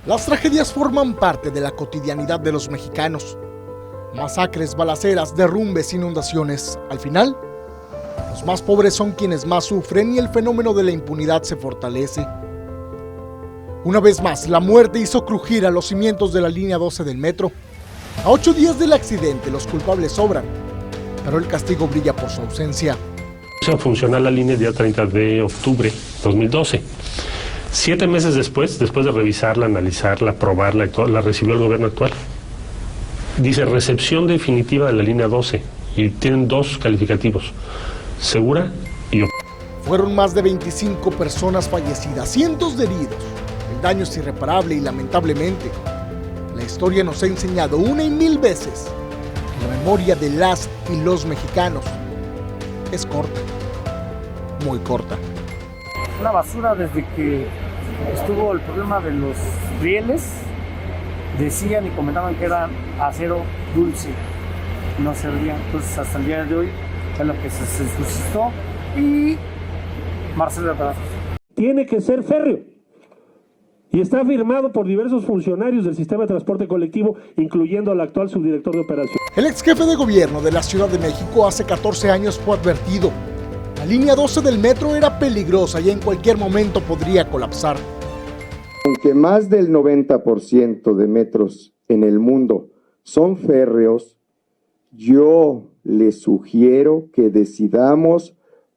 Las tragedias forman parte de la cotidianidad de los mexicanos. Masacres, balaceras, derrumbes, inundaciones. Al final, los más pobres son quienes más sufren y el fenómeno de la impunidad se fortalece. Una vez más, la muerte hizo crujir a los cimientos de la línea 12 del metro. A 8 días del accidente, los culpables sobran, pero el castigo brilla por su ausencia. A funcionar la línea el día 30 de octubre de 2012. 7 meses después de revisarla, analizarla, aprobarla, la recibió el gobierno actual. Dice recepción definitiva de la línea 12 y tienen 2 calificativos, segura y Fueron más de 25 personas fallecidas, cientos de heridos. El daño es irreparable y lamentablemente la historia nos ha enseñado una y mil veces que la memoria de las y los mexicanos es corta, muy corta. Una basura desde que estuvo el problema de los rieles, decían y comentaban que eran acero dulce, no servían. Entonces hasta el día de hoy es lo que se suscitó y Marcelo Ebrard. Tiene que ser férreo y está firmado por diversos funcionarios del sistema de transporte colectivo, incluyendo al actual subdirector de operación. El ex jefe de gobierno de la Ciudad de México hace 14 años fue advertido. La línea 12 del metro era peligrosa y en cualquier momento podría colapsar. Aunque más del 90% de metros en el mundo son férreos, yo les sugiero que decidamos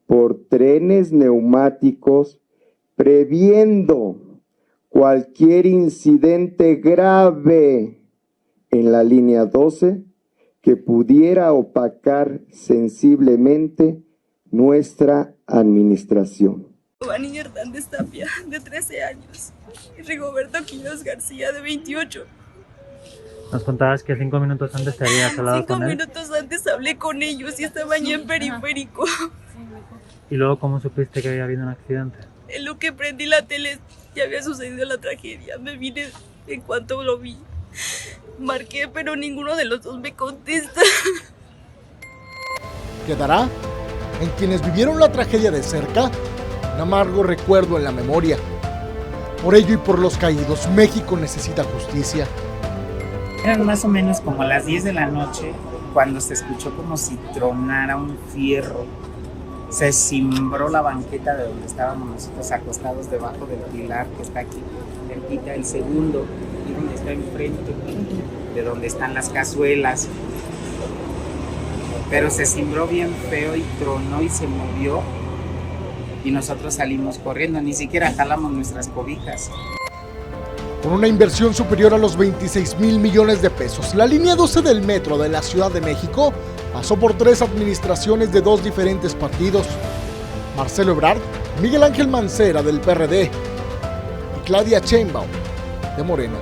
por trenes neumáticos, previendo cualquier incidente grave en la línea 12 que pudiera opacar sensiblemente nuestra administración. Giovanni Hernández Tapia, de 13 años, y Rigoberto Quiroz García, de 28. Nos contabas que 5 minutos antes te habías hablado con él. 5 minutos antes hablé con ellos y estaban ya en periférico. ¿Y luego cómo supiste que había habido un accidente? En lo que prendí la tele ya había sucedido la tragedia. Me vine en cuanto lo vi. Marqué, pero ninguno de los dos me contesta. Quedará en quienes vivieron la tragedia de cerca un amargo recuerdo en la memoria. Por ello y por los caídos, México necesita justicia. Eran más o menos como las 10 de la noche cuando se escuchó como si tronara un fierro. Se cimbró la banqueta de donde estábamos nosotros acostados debajo del pilar que está aquí, cerquita, el segundo, y donde está enfrente, de donde están las cazuelas. Pero se cimbró bien feo y tronó y se movió y nosotros salimos corriendo, ni siquiera jalamos nuestras cobijas. Con una inversión superior a los 26,000 millones de pesos, la línea 12 del metro de la Ciudad de México pasó por 3 administraciones de 2 diferentes partidos: Marcelo Ebrard, Miguel Ángel Mancera del PRD y Claudia Sheinbaum de Morena.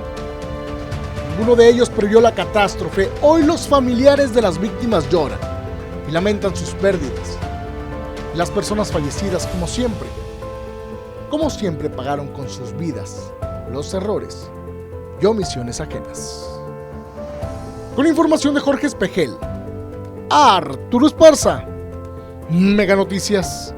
Ninguno de ellos previó la catástrofe. Hoy los familiares de las víctimas lloran y lamentan sus pérdidas. Y las personas fallecidas, como siempre, pagaron con sus vidas los errores y omisiones ajenas. Con información de Jorge Espejel, Arturo Esparza, Mega Noticias.